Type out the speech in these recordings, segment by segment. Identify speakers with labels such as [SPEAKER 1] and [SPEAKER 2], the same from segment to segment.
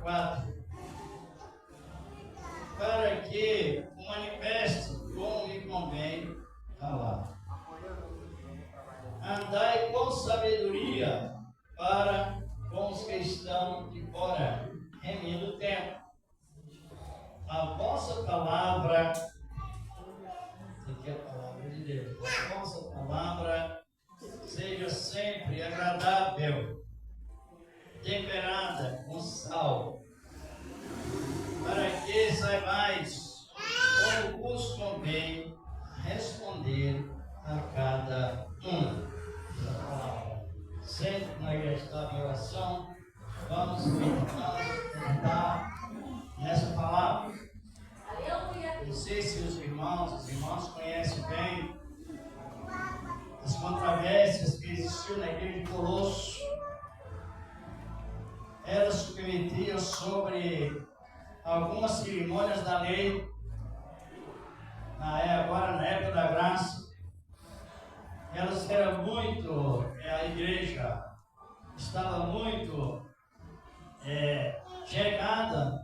[SPEAKER 1] 4. Para que o manifeste como lhe convém falar. Andai com sabedoria para com os que estão de fora, remindo o tempo. A vossa palavra, isso aqui é a palavra de Deus, a vossa palavra seja sempre agradável, temperada com sal, para que saibais como vos convém responder a cada um. Sempre na igreja está em oração, vamos meditar nessa palavra. Não sei se os irmãos conhecem bem as controvérsias que existiam na igreja de Colosso. Elas submetiam sobre algumas cerimônias da lei, agora na época da graça. Elas eram muito, a igreja estava muito chegada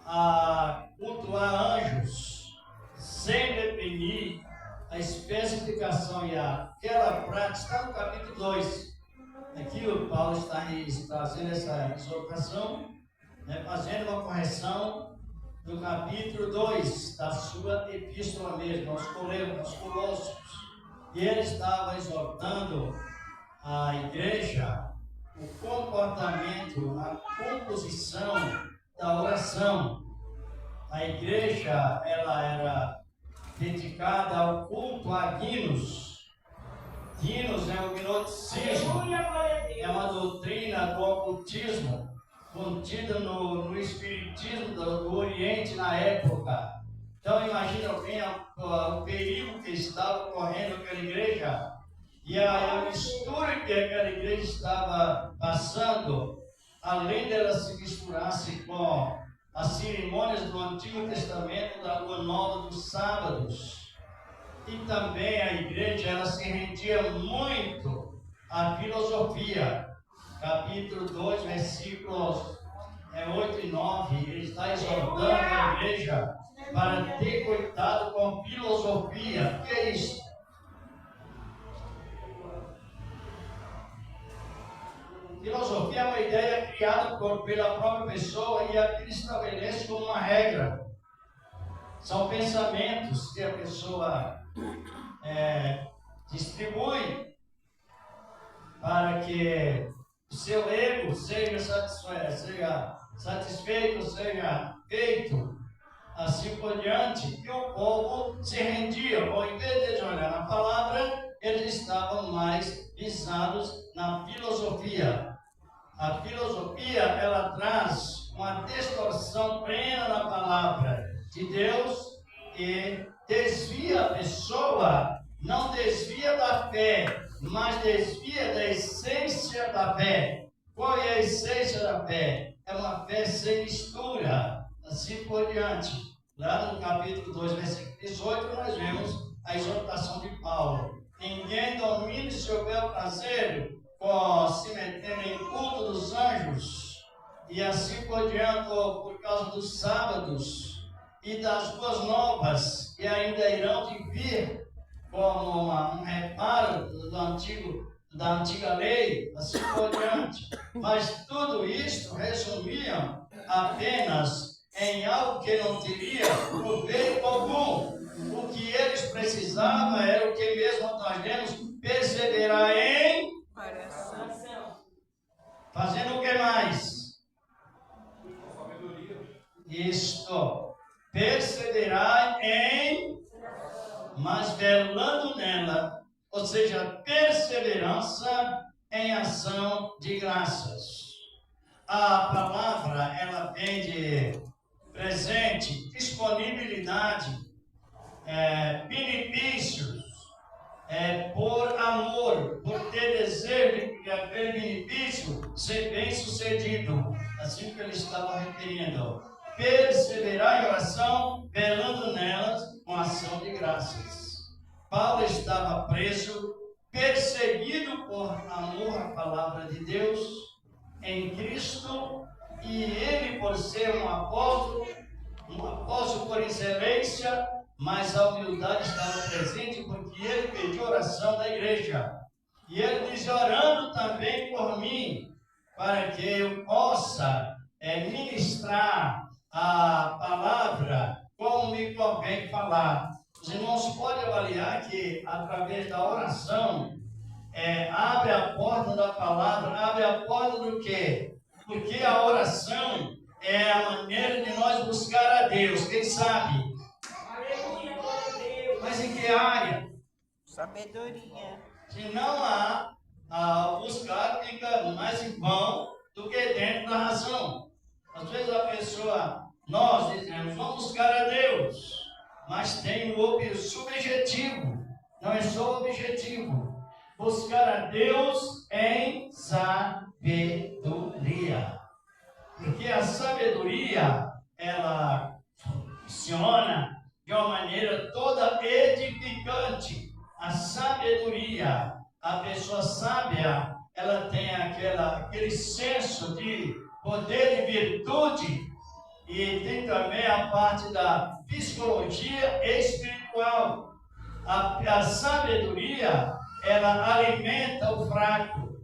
[SPEAKER 1] a cultuar anjos, sem definir a especificação e aquela prática. Está no capítulo 2. Aqui o Paulo está trazendo essa exortação, fazendo uma correção do capítulo 2 da sua epístola mesmo, aos Colossos. E ele estava exortando a igreja o comportamento, a composição da oração. A igreja ela era dedicada ao culto a Gnos. Gnos é o gnosticismo, é uma doutrina do ocultismo contida no espiritismo do Oriente na época. Então imagina bem o perigo que estava ocorrendo naquela igreja e a mistura que aquela igreja estava passando, além dela se misturasse com as cerimônias do Antigo Testamento, da Lua Nova, dos sábados. E também a igreja ela se rendia muito à filosofia. Capítulo 2, versículos 8 e 9, ele está exortando a igreja para ter cuidado com filosofia. O que é isso? Filosofia é uma ideia criada pela própria pessoa e aquilo estabelece como uma regra. São pensamentos que a pessoa distribui para que o seu ego seja satisfeito, seja feito, assim por diante. E o povo se rendia, ao invés de olhar na palavra, eles estavam mais visados na filosofia. A filosofia, ela traz uma distorção plena na palavra de Deus e desvia a pessoa, não desvia da fé, mas desvia da essência da fé. Qual é a essência da fé? É uma fé sem mistura, assim por diante. Lá no capítulo 2, versículo 18, nós vemos a exortação de Paulo. Ninguém domine seu bel prazer com se metendo em culto dos anjos, e assim por diante, por causa dos sábados e das boas novas, que ainda irão de vir como um reparo da antiga lei, assim por diante. Mas tudo isso resumia apenas em algo que não teria proveito algum. O que eles precisavam era o que mesmo nós vemos, perseverar em oração. Fazendo o que mais? Isto. Perseverar em, mas velando nela, ou seja, perseverança em ação de graças. A palavra, ela vem de presente, disponibilidade, benefícios, por amor, por ter desejo de haver benefício, ser bem sucedido, assim que ele estava referindo. Perseverar em oração, velando nelas com ação de graças. Paulo estava preso, perseguido por amor à palavra de Deus, em Cristo, E ele, por ser um apóstolo por excelência, mas a humildade estava presente porque ele pediu oração da igreja. E ele diz, orando também por mim, para que eu possa ministrar a palavra como me convém falar. Os irmãos podem avaliar que através da oração abre a porta da palavra, abre a porta do quê? Porque a oração é a maneira de nós buscar a Deus, quem sabe? Aleluia, glória a Deus. Mas em que área?
[SPEAKER 2] Sabedoria.
[SPEAKER 1] Se não há, buscar fica mais em vão do que dentro da razão. Às vezes a pessoa, nós dizemos, vamos buscar a Deus, mas tem o subjetivo, não é só o objetivo. Buscar a Deus em sabedoria. Porque a sabedoria, ela funciona de uma maneira toda edificante. A sabedoria, a pessoa sábia, ela tem aquele senso de poder e virtude, e tem também a parte da psicologia espiritual. A sabedoria, ela alimenta o fraco,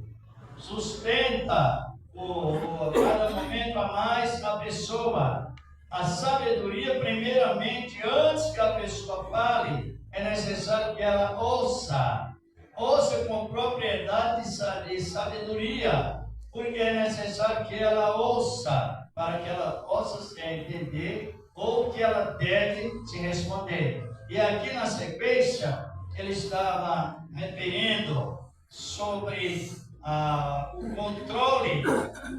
[SPEAKER 1] sustenta cada momento a mais a pessoa. A sabedoria, primeiramente, antes que a pessoa fale, é necessário que ela ouça com propriedade de sabedoria, porque é necessário que ela ouça, para que ela possa se entender ou que ela deve se responder. E aqui na sequência, ele estava referindo sobre o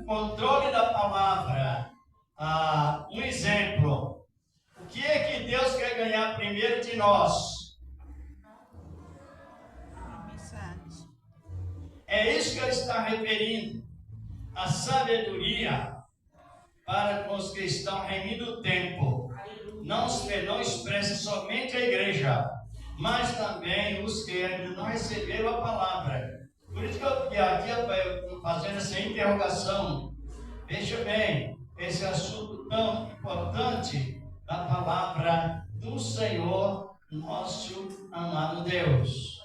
[SPEAKER 1] controle da palavra. Um exemplo. O que é que Deus quer ganhar primeiro de nós? É isso que ele está referindo. A sabedoria para com os que estão remindo o tempo. Não expressa somente a igreja, mas também os que ainda não receberam a palavra. Por isso que eu aqui fazendo essa interrogação. Veja bem, esse assunto tão importante da palavra do Senhor, nosso amado Deus.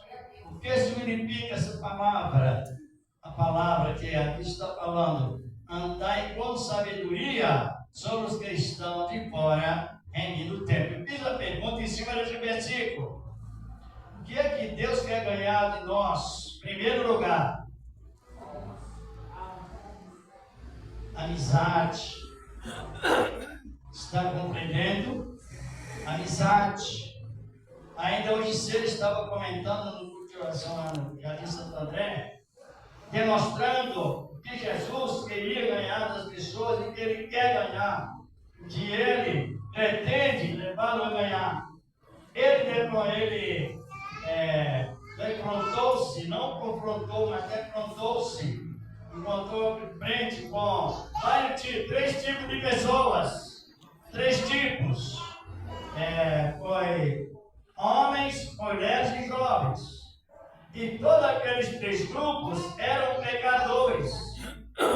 [SPEAKER 1] O que significa essa palavra? A palavra que aqui está falando, andai com sabedoria sobre os que estão de fora, remindo o tempo. Eu fiz a pergunta em cima desse versículo. O que é que Deus quer ganhar de nós? Em primeiro lugar, amizade. Está compreendendo? Amizade. Ainda hoje cedo estava comentando no culto de oração lá no Jardim Santo André, demonstrando que Jesus queria ganhar das pessoas e que Ele quer ganhar, que Ele pretende levá-lo a ganhar. Ele defrontou-se, não confrontou, mas defrontou-se, encontrou frente com três tipos de pessoas. Três tipos. Foi homens, mulheres e jovens. E todos aqueles três grupos eram pecadores.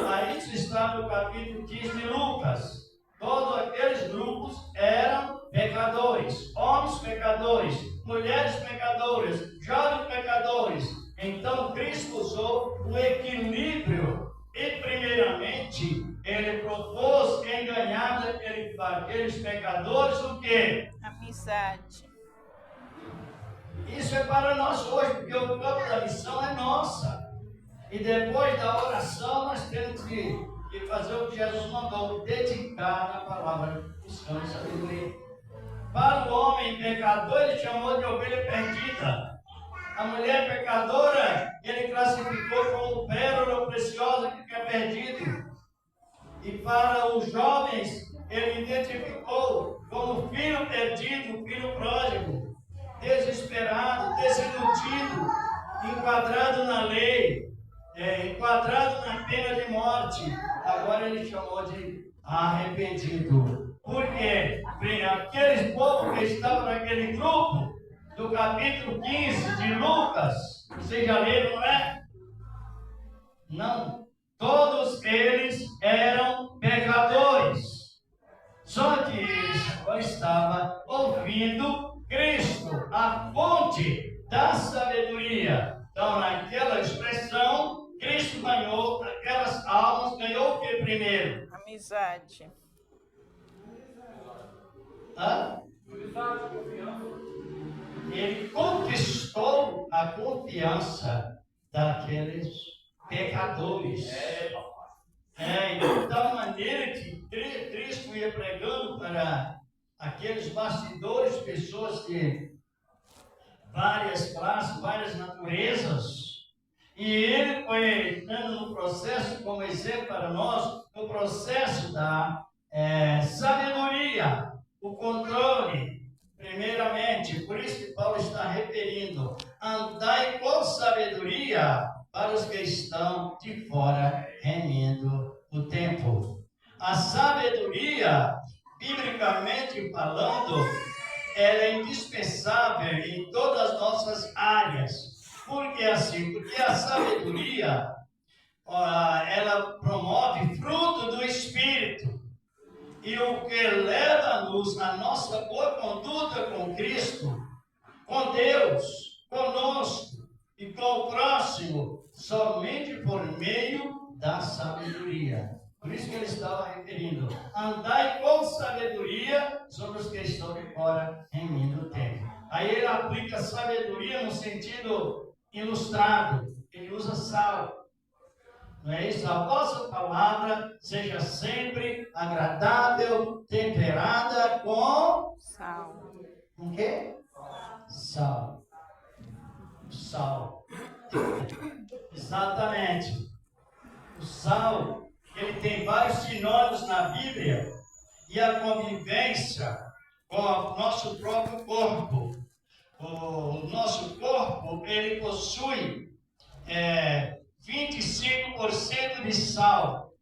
[SPEAKER 1] Aí isso está no capítulo 15 de Lucas. Todos aqueles grupos eram pecadores. Homens pecadores, mulheres pecadoras, jovens pecadores. Então Cristo usou o equilíbrio. E primeiramente, Ele propôs enganar aqueles pecadores o quê?
[SPEAKER 2] Amizade.
[SPEAKER 1] Isso é para nós hoje, porque o campo da missão é nossa. E depois da oração, nós temos que fazer o que Jesus mandou, dedicar na palavra, buscando sabedoria. Para o homem pecador, ele chamou de ovelha perdida. A mulher pecadora, ele classificou como pérola preciosa que fica perdido. E para os jovens, ele identificou como filho perdido, filho pródigo, desesperado, desiludido, enquadrado na lei, enquadrado na pena de morte. Agora ele chamou de arrependido. Por quê? Aqueles povos que estavam naquele grupo do capítulo 15 de Lucas, vocês já leram, não é? Não. Todos eles eram pecadores. estava ouvindo Cristo, a fonte da sabedoria. Então, naquela expressão, Cristo ganhou, aquelas almas, ganhou o que primeiro?
[SPEAKER 2] Amizade.
[SPEAKER 1] Ele conquistou a confiança daqueles pecadores. De tal maneira que Cristo ia pregando para aqueles bastidores, pessoas de várias classes, várias naturezas. E ele foi dando no processo, como exemplo para nós, no processo da sabedoria, o controle, primeiramente. Por isso que Paulo está referindo: andai com sabedoria para os que estão de fora, remindo o tempo. A sabedoria, biblicamente falando, ela é indispensável em todas as nossas áreas. Por que assim? Porque a sabedoria, ela promove fruto do Espírito. E o que leva-nos a nossa boa conduta com Cristo, com Deus, conosco e com o próximo, somente por meio da sabedoria. Por isso que ele estava referindo: andai com sabedoria sobre os que estão de fora, remindo o tempo. Aí ele aplica sabedoria no sentido ilustrado. Ele usa sal. Não é isso? A vossa palavra seja sempre agradável, temperada com
[SPEAKER 2] Sal.
[SPEAKER 1] Com quê? Sal. Sal. Exatamente. O sal, ele tem vários sinônimos na Bíblia. E a convivência com o nosso próprio corpo. O nosso corpo, ele possui 25% de sal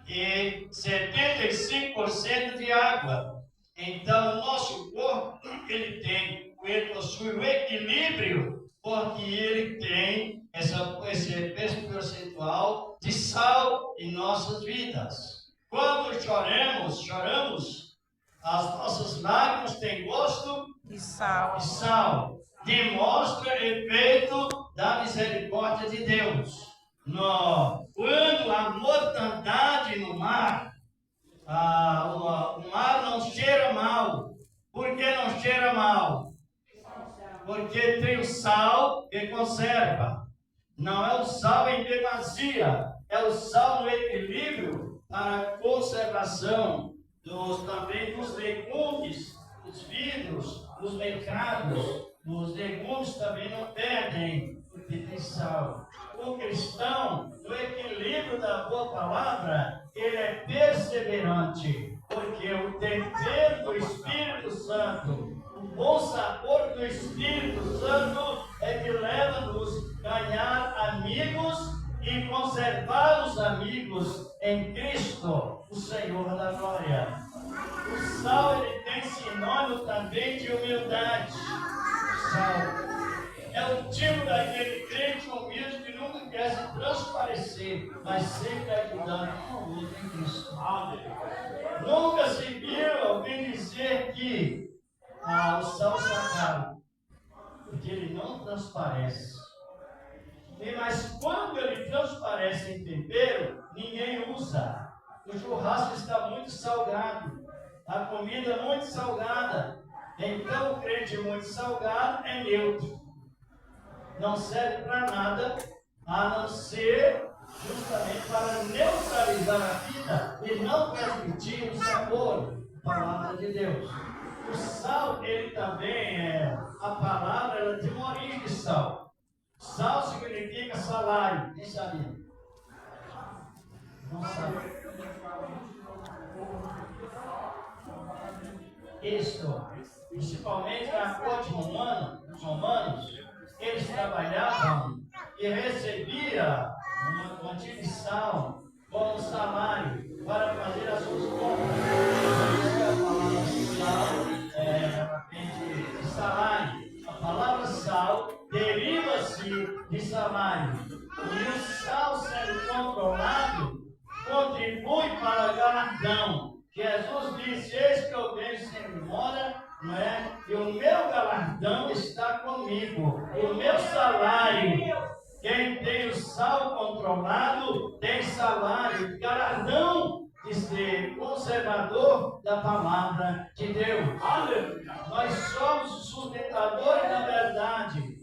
[SPEAKER 1] e 75% de água. Então, o nosso corpo, ele possui o equilíbrio, porque ele tem esse percentual de sal em nossas vidas. Quando choramos, as nossas lágrimas têm gosto
[SPEAKER 2] De sal.
[SPEAKER 1] de sal. Demonstra efeito da misericórdia de Deus. Quando a mortandade no mar, o mar não cheira mal. Por que não cheira mal? Porque tem o sal que conserva. Não é o sal em demasia, é o sal no equilíbrio para a conservação também dos legumes, dos vidros, dos mercados. Os legumes também não perdem, porque tem sal. O cristão, no equilíbrio da boa palavra, ele é perseverante, porque o tempero do Espírito Santo, o bom sabor do Espírito Santo é que leva-nos a ganhar amigos e conservar os amigos em Cristo, o Senhor da glória. O sal, ele tem sinônimo também de humildade. É o tipo daquele crente humilde que nunca quer se transparecer, mas sempre ajudando um outro em Cristo. Nunca se viu alguém dizer que o sal está caro, porque ele não transparece. Mas quando ele transparece em tempero, ninguém usa. O churrasco está muito salgado, a comida muito salgada. Então o crente muito salgado é neutro. Não serve para nada, a não ser justamente para neutralizar a vida e não transmitir o sabor da palavra de Deus. O sal, ele também a palavra, ela tem uma origem de sal. Sal significa salário. Quem sabia? Não sabe. Isto, principalmente na corte romana, os romanos, eles trabalhavam e recebiam uma quantia de sal como salário para fazer as suas compras. A palavra sal de salário. A palavra sal deriva-se de salário. E o sal sendo controlado contribui para o galardão. Jesus disse: eis que eu venho sem demora 5, o meu salário, quem tem o sal controlado, tem salário, galardão de ser conservador da palavra de Deus. Aleluia! Nós somos sustentadores da verdade.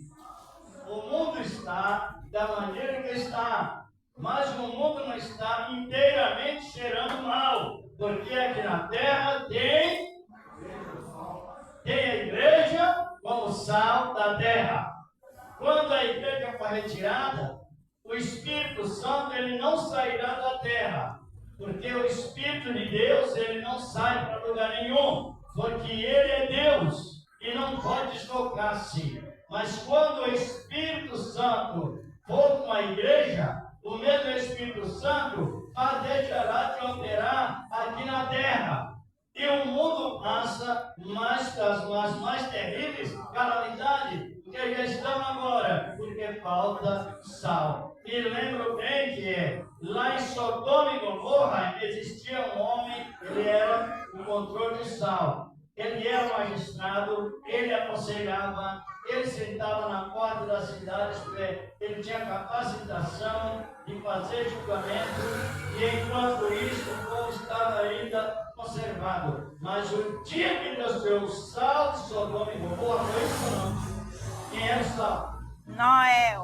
[SPEAKER 1] O mundo está da maneira que está, mas o mundo não está inteiramente cheirando mal, porque aqui na terra tem a igreja como sal da terra. Quando a igreja for retirada, o Espírito Santo ele não sairá da terra, porque o Espírito de Deus ele não sai para lugar nenhum, porque ele é Deus e não pode deslocar-se. Mas quando o Espírito Santo for com a igreja, o mesmo Espírito Santo deixará de operar aqui na terra. E o mundo passa as mais terríveis calamidades que já estão agora, porque falta sal. E lembro bem que lá em Sodoma e Gomorra existia um homem, ele era o controle do sal. Ele era magistrado, ele aconselhava, ele sentava na porta da cidade, ele tinha capacitação de fazer julgamento, e enquanto isso o povo estava ainda conservado. Mas o dia que Deus deu o sal de Sodoma e Gomorra, foi isso não. Quem é o sal?
[SPEAKER 2] Noé.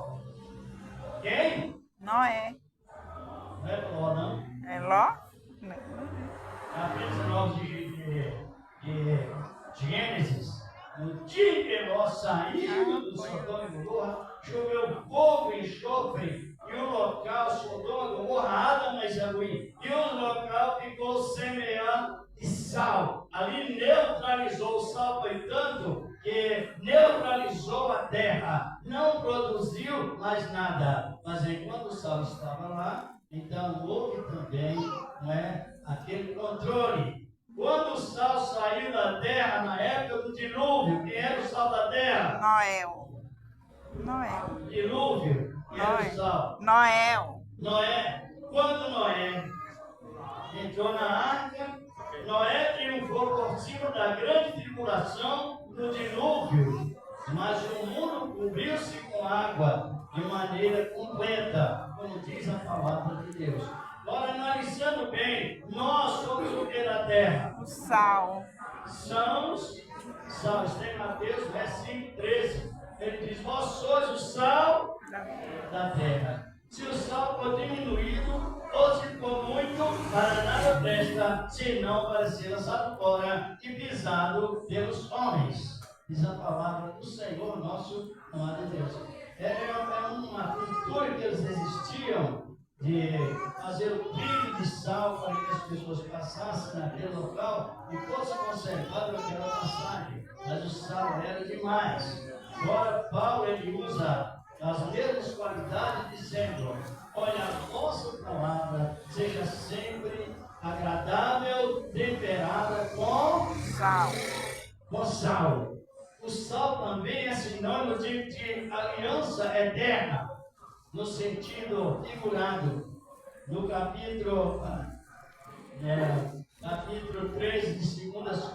[SPEAKER 1] Quem?
[SPEAKER 2] Noé.
[SPEAKER 1] Não é Ló, não?
[SPEAKER 2] É Ló?
[SPEAKER 1] Capítulo 19 de Gênesis. No dia que Ló saiu do Sodoma e Gomorra, choveu fogo e enxofre, e o local, Sodoma e Gomorra, arda, mas é ruim. E o local ficou semeado de sal. Ali neutralizou o sal, foi tanto que neutralizou a terra. Não produziu mais nada. Mas enquanto o sal estava lá, então houve também aquele controle. Quando o sal saiu da terra na época do dilúvio, quem era o sal da terra?
[SPEAKER 2] Noé.
[SPEAKER 1] Dilúvio, quem era o sal? Noé. Quando Noé entrou na arca, Noé triunfou por cima da grande tribulação do dilúvio, mas o mundo cobriu-se com água de maneira completa, como diz a palavra de Deus. Agora, analisando bem, nós somos o que da terra?
[SPEAKER 2] O sal.
[SPEAKER 1] Somos sal. Está em Mateus, versículo 13. Ele diz: vós sois o sal da terra. Se o sal for diminuído, ou se for muito, para nada presta, senão para ser lançado fora e pisado pelos homens. Diz a palavra do Senhor, nosso amado Deus. É uma cultura que eles existiam de fazer o trilho de sal para que as pessoas passassem naquele local e fossem conservadas aquela passagem. Mas o sal era demais. Agora Paulo ele usa as mesmas qualidades dizendo: olha, a vossa palavra seja sempre agradável, temperada com
[SPEAKER 2] Sal.
[SPEAKER 1] sal. O sal também é sinônimo de aliança eterna, no sentido figurado. No capítulo 13 de Segundas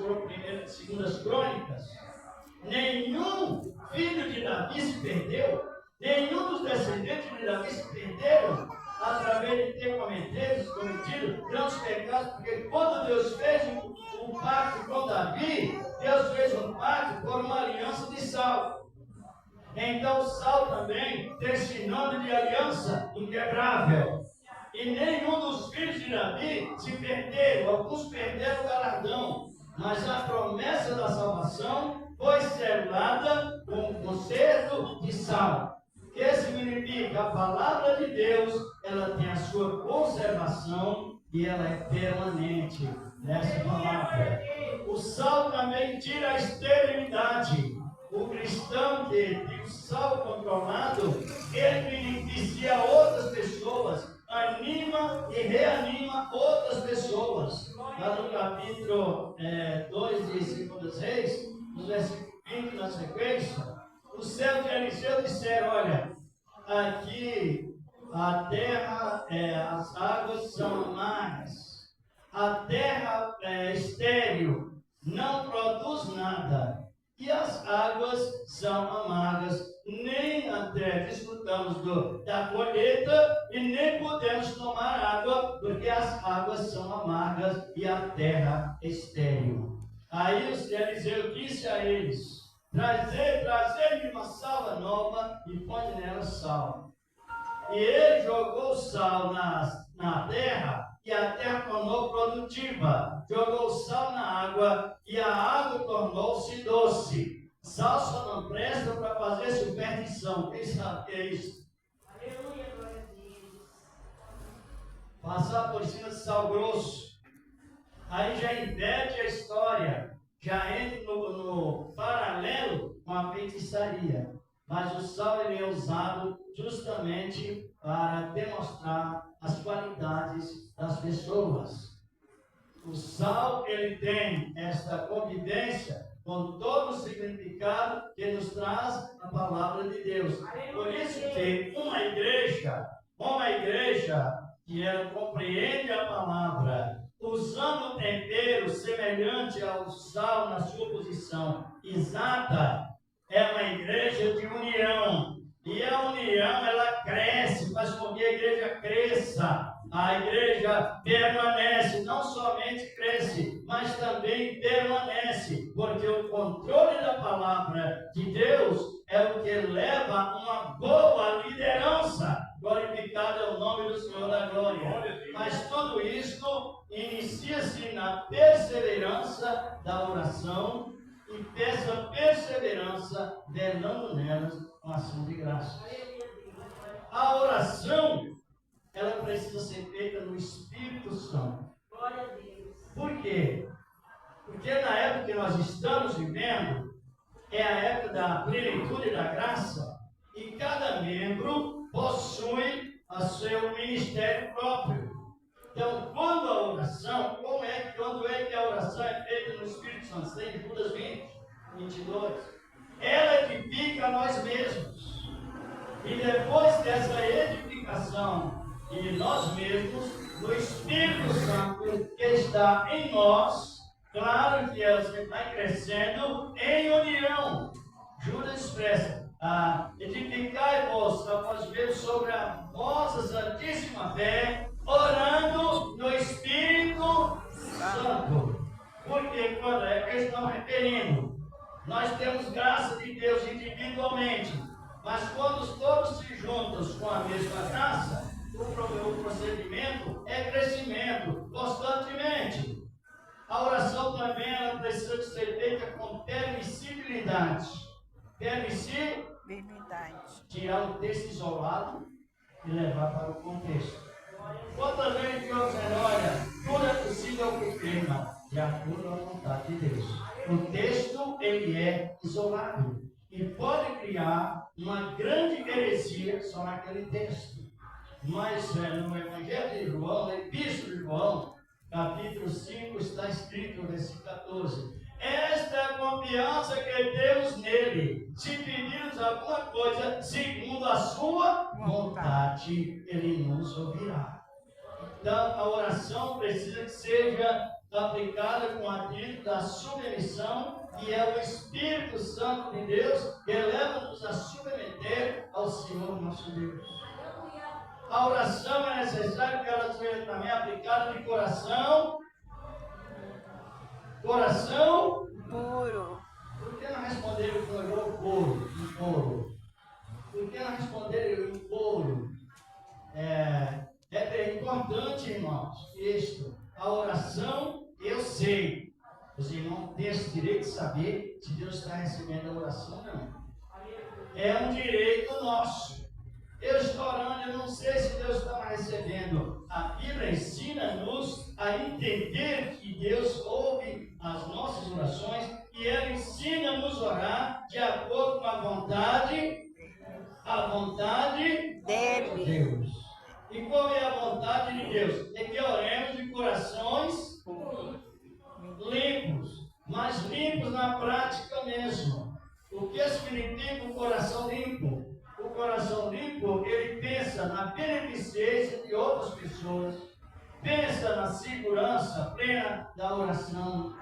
[SPEAKER 1] Crônicas, nenhum filho de Davi se perdeu, nenhum dos descendentes de Davi se perderam através de ter cometido grandes pecados, porque quando Deus fez um pacto com Davi, Deus fez um pacto por uma aliança de sal. Então o sal também tem sinônimo de aliança inquebrável. E nenhum dos filhos de Davi se perderam, alguns perderam o galardão, mas a promessa da salvação foi selada com um concerto de sal. Que significa a palavra de Deus, ela tem a sua conservação e ela é permanente nessa palavra. O sal também tira a esterilidade. O cristão que tem o sal controlado, ele beneficia outras pessoas, anima e reanima outras pessoas. Lá no capítulo 2 de 2 Reis, no versículo 20 na sequência, os servos de Eliseu disseram: olha, aqui a terra, as águas são amargas, a terra é estéril, não produz nada. e as águas são amargas. Nem até desfrutamos da colheita e nem podemos tomar água, porque as águas são amargas e a terra é estéril. Aí Eliseu disse a eles: trazei-me uma salva nova e põe nela sal. E ele jogou sal na terra, e a terra tornou produtiva. Jogou sal na água, e a água tornou-se doce. Sal só não presta para fazer superstição. Quem sabe o que é isso? Aleluia, glória a Deus. Passar por cima de sal grosso. Aí já inverte a história. Já entra no paralelo com a feitiçaria. Mas o sal ele é usado justamente para demonstrar as qualidades das pessoas. O sal ele tem esta convivência com todo o significado que nos traz a palavra de Deus. Por isso que uma igreja que ela compreende a palavra, usando tempero semelhante ao sal na sua posição exata, é uma igreja de união. E a união, ela cresce, faz com que a igreja cresça. A igreja permanece, não somente cresce, mas também permanece. Porque o controle da palavra de Deus é o que leva uma boa liderança. Glorificado é o nome do Senhor da glória. Mas tudo isto inicia-se na perseverança da oração, e peça perseverança, velando nelas com ação de graça. A oração, ela precisa ser feita no Espírito Santo. Por quê? Porque na época que nós estamos vivendo, é a época da plenitude da graça, e cada membro possui o seu ministério próprio. Então, quando a oração, quando é que a oração é feita no Espírito Santo? Tem Judas 20, 22. Ela edifica a nós mesmos. E depois dessa edificação de nós mesmos, no Espírito Santo que está em nós, claro que ela vai crescendo em união. Judas expressa: edificai-vos após ver sobre a vossa santíssima fé, orando no Espírito Santo. Porque quando é que estão referindo? Nós temos graça de Deus individualmente, mas quando todos se juntam com a mesma graça, o procedimento é crescimento constantemente. A oração também ela precisa ser feita com permissibilidade. Permissibilidade. Tirar o texto isolado e levar para o contexto. Quantas vezes Deus olha, tudo é possível que crema, de acordo com a vontade de Deus. O texto, ele é isolado e pode criar uma grande heresia só naquele texto. Mas no Evangelho de João, na Epístola de João, capítulo 5, está escrito, versículo 14: esta é a confiança que temos nele. Se pedirmos alguma coisa segundo a sua vontade, ele nos ouvirá. Então, a oração precisa que seja aplicada com a atitude da submissão, e é o Espírito Santo de Deus que leva-nos a submeter ao Senhor nosso Deus. A oração é necessário que ela seja também aplicada de coração puro. Por que não responderam com puro? Por que não responderam com puro? É importante, irmãos, isto. A oração, eu sei. Os irmãos têm esse direito de saber se Deus está recebendo a oração ou não. É um direito nosso. Eu estou orando, eu não sei se Deus está recebendo. A Bíblia ensina-nos a entender que Deus ouve as nossas orações, e ela ensina-nos a orar de acordo com a vontade de Deus. E qual é a vontade de Deus? É que oremos de corações limpos, mas limpos na prática mesmo. O que significa um coração limpo? O coração limpo, ele pensa na beneficência de outras pessoas, pensa na segurança plena da oração,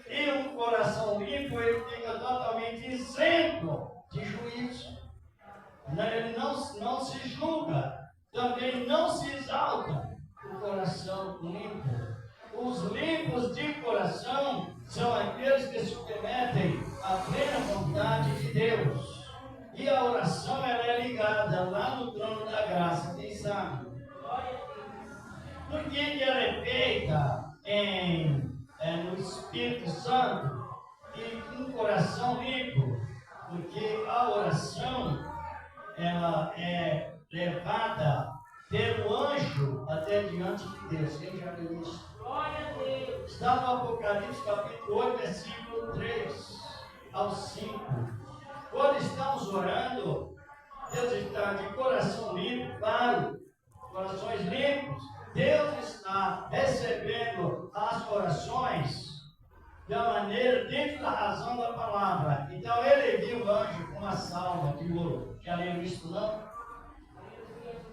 [SPEAKER 1] E um coração limpo, ele fica totalmente isento de juízo. Ele não se julga, também não se exalta. O coração limpo. Os limpos de coração são aqueles que submetem à plena vontade de Deus. E a oração ela é ligada lá no trono da graça, quem sabe? Por que ela é feita no Espírito Santo e com um coração limpo? Porque a oração ela é levada pelo anjo até diante de Deus. Quem já viu isso? Glória a Deus. Está no Apocalipse capítulo 8, versículo 3 ao 5. Quando estamos orando, Deus está de coração limpo, claro, corações limpos. Deus está recebendo as orações da maneira dentro da razão da palavra. Então ele viu o anjo com uma salva de ouro. Já leram isso não?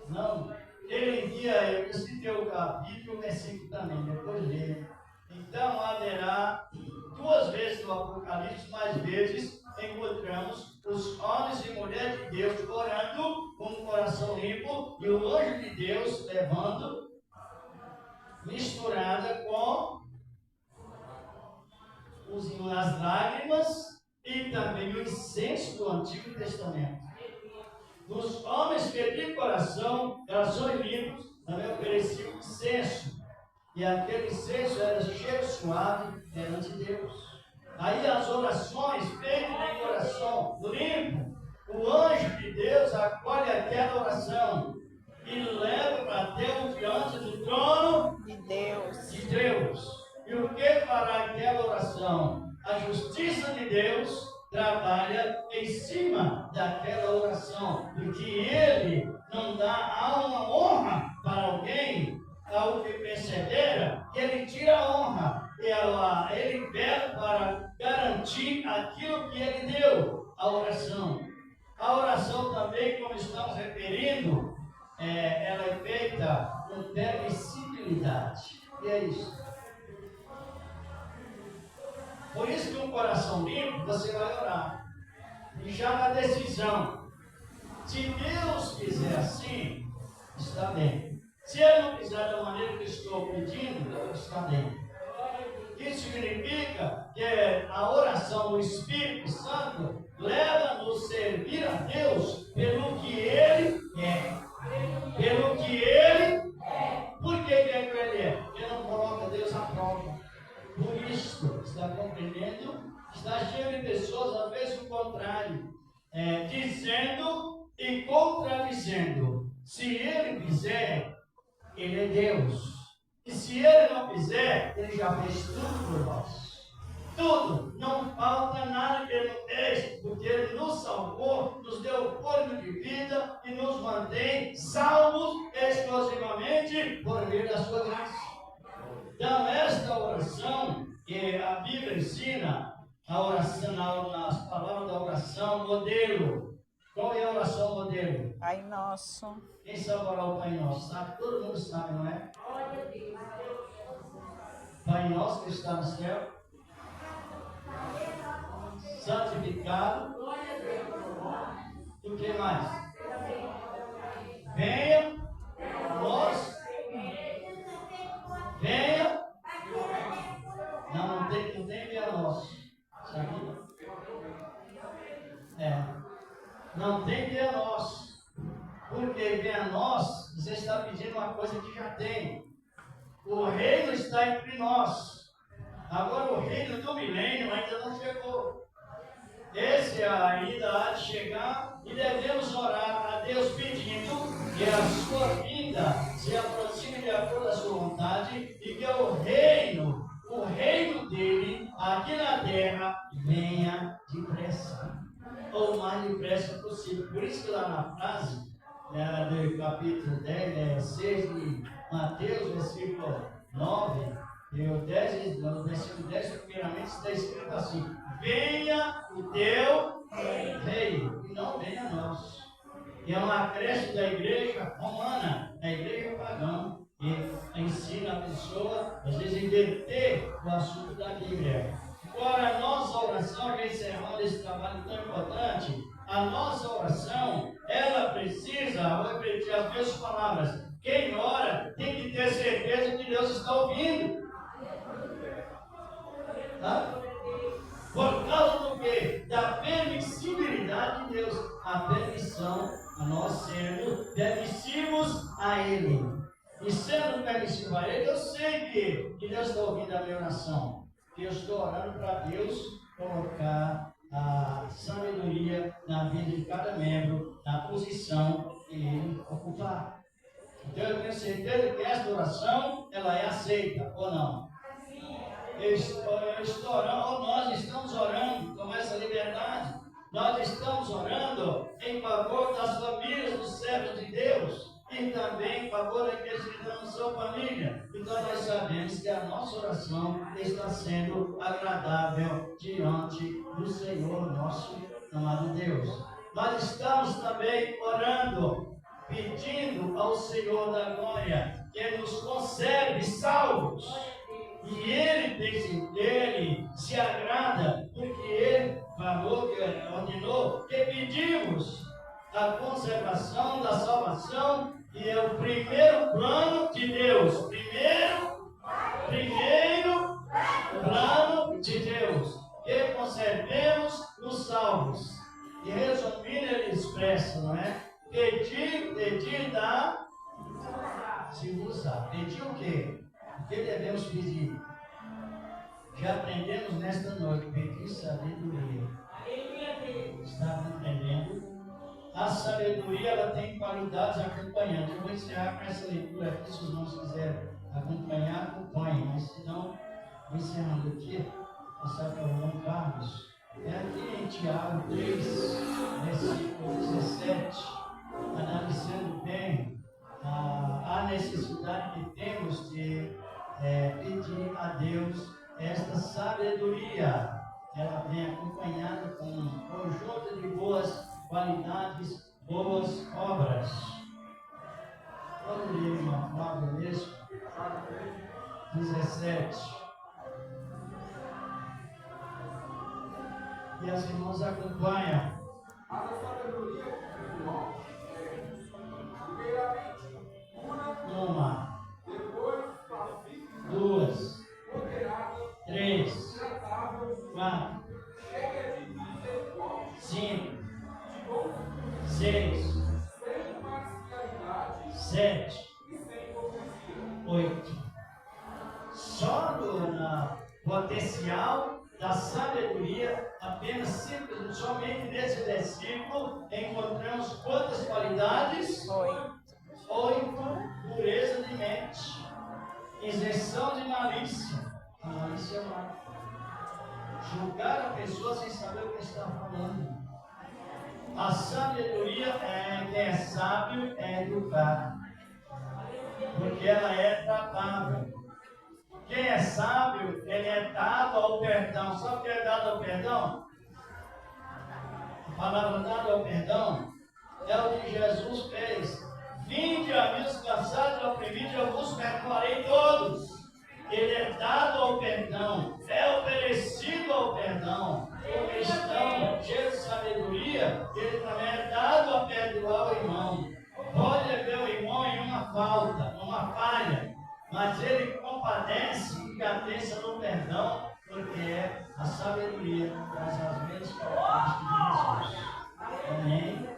[SPEAKER 1] Não. Ele envia, eu citei o capítulo e o versículo também, depois lê. Então haverá 2 vezes no Apocalipse, mais vezes encontramos os homens e mulheres de Deus orando com um coração limpo e o anjo de Deus levando, misturada com as lágrimas e também o incenso do Antigo Testamento. Os homens que de coração, corações limpos, também ofereciam incenso. E aquele incenso era cheiro suave perante Deus. Aí as orações feitas de coração limpo, o anjo de Deus acolhe aquela oração e leva para Deus diante do trono de Deus. E o que fará aquela oração? A justiça de Deus trabalha em cima daquela oração, porque Ele não dá uma honra para alguém, ao que persevera, Ele tira a honra, Ele pede para garantir aquilo que Ele deu, a oração. A oração também, como estamos referindo, ela é feita com permissibilidade. E é isso. Por isso que um coração limpo, você vai orar. E já na decisão, se Deus quiser assim, está bem. Se Ele não quiser da maneira que estou pedindo, está bem. Isso significa que a oração do Espírito Santo leva-nos a servir a Deus pelo que Ele é. Pelo que Ele é. Por que Ele é? Porque não coloca Deus à prova. Por isso, está compreendendo? Está cheio de pessoas, às vezes o contrário, dizendo e contradizendo. Se Ele quiser, Ele é Deus. E se Ele não quiser, Ele já fez tudo por nós. Tudo. Não falta nada que Ele não fez, porque Ele nos salvou, nos deu fôlego de vida e nos mantém salvos exclusivamente por meio da sua graça. Então, esta oração que a Bíblia ensina, a oração, nas palavras da oração modelo. Qual é a oração modelo?
[SPEAKER 2] Pai Nosso.
[SPEAKER 1] Quem sabe orar o Pai Nosso? Sabe? Todo mundo sabe, não é? Pai Nosso que está no céu, santificado. O que mais? Venha, nós. Venha. Não tem venha nosso. Sabia? Não tem venha nosso. Porque venha nós, você está pedindo uma coisa que já tem. O reino está entre nós. Agora o reino do milênio ainda não chegou. Esse ainda há de chegar e devemos orar a Deus pedindo que a sua vida se aproxime de acordo com a sua vontade e que o reino dele aqui na terra venha depressa, ou o mais depressa possível. Por isso que lá na frase do capítulo 6 de Mateus, versículo 9, e o versículo 10, primeiramente está escrito assim: venha o teu reino, e não venha a nós. E é um acréscimo da igreja romana, da igreja pagã, que ensina a pessoa, às vezes, a inverter o assunto da Bíblia. Agora, a nossa oração, já encerrando esse trabalho tão importante, a nossa oração, ela precisa, vou repetir as mesmas palavras, quem ora tem que ter certeza que Deus está ouvindo. Tá? Por causa do quê? Da permissibilidade de Deus. A permissão a nós sermos permissivos a Ele. E sendo permissivo a Ele, eu sei que Deus está ouvindo a minha oração. Que eu estou orando para Deus colocar a sabedoria na vida de cada membro, na posição que Ele ocupar. Então eu tenho certeza que esta oração, ela é aceita ou não? Eu estou orando, ou nós estamos orando com essa liberdade. Nós estamos orando em favor das famílias dos servos de Deus e também em favor daqueles que não são família. Então nós sabemos que a nossa oração está sendo agradável diante do Senhor nosso amado Deus. Nós estamos também orando, pedindo ao Senhor da glória que Ele nos conserve salvos. E Ele se agrada, porque Ele falou, que ordenou, que pedimos a conservação da salvação, e é o primeiro plano de Deus. Primeiro plano de Deus, que conservemos os salvos. E resumindo, ele expressa, não é? Pedir dá, se usar. Pedir o quê? O que devemos pedir? Já aprendemos nesta noite, pedir sabedoria. Está compreendendo? A sabedoria, ela tem qualidades acompanhantes. Eu vou encerrar com essa leitura aqui, se os irmãos quiserem acompanhar, acompanhem. Mas se não, vou encerrando aqui, passar para o irmão Carlos. É aqui em Tiago 3, versículo 17, analisando bem a necessidade que temos de pedir a Deus esta sabedoria. Ela vem acompanhada com um conjunto de boas qualidades, boas obras. Vamos ler uma palavra mesmo. 17. E as irmãs acompanham.
[SPEAKER 3] A sabedoria espiritual primeiramente
[SPEAKER 1] Uma,
[SPEAKER 3] depois pacífica,
[SPEAKER 1] duas,
[SPEAKER 3] moderada,
[SPEAKER 1] três,
[SPEAKER 3] tratável,
[SPEAKER 1] quatro,
[SPEAKER 3] cheia de misericórdia,
[SPEAKER 1] 5,
[SPEAKER 3] de bom fruto,
[SPEAKER 1] 6,
[SPEAKER 3] sem parcialidade
[SPEAKER 1] 7,
[SPEAKER 3] e sem hipocrisia.
[SPEAKER 1] 8. Só no potencial da sabedoria, apenas simples, somente nesse versículo, encontramos quantas qualidades? 8. Pureza de mente, isenção de malícia. A malícia é má. Julgar a pessoa sem saber o que está falando. A sabedoria quem é sábio é educado, porque ela é tratável. Quem é sábio, ele é dado ao perdão. Sabe o que é dado ao perdão? A palavra dada ao perdão é o que Jesus fez. Vinde a mim os cansados e oprimidos, eu vos perdoarei todos. Ele é dado ao perdão, é oferecido ao perdão. O cristão, cheio de sabedoria, ele também é dado a perdoar o irmão. Pode ver o irmão em uma falta, numa falha, mas ele compadece e atença no perdão, porque é a sabedoria traz as mesmas características de Jesus. Amém?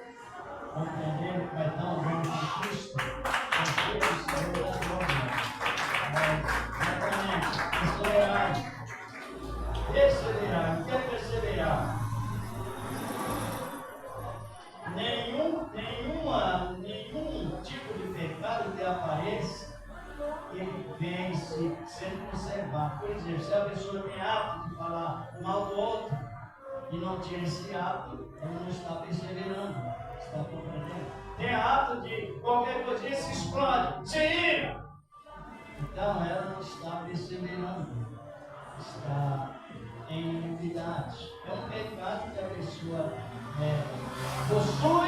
[SPEAKER 1] Compreender o perdão do de Cristo, porque o Senhor da glória. Exatamente, perseverar. O que é perseverar? Nenhum tipo de pecado que apareça, ele vem sendo conservado. Por exemplo, se a pessoa tem hábito de falar mal do outro e não tira esse hábito, ela não está perseverando. Está compreendendo? Tem hábito de qualquer coisinha se explode, se ira. Então ela não está perseverando, está em iniquidade. É um pecado que a pessoa possui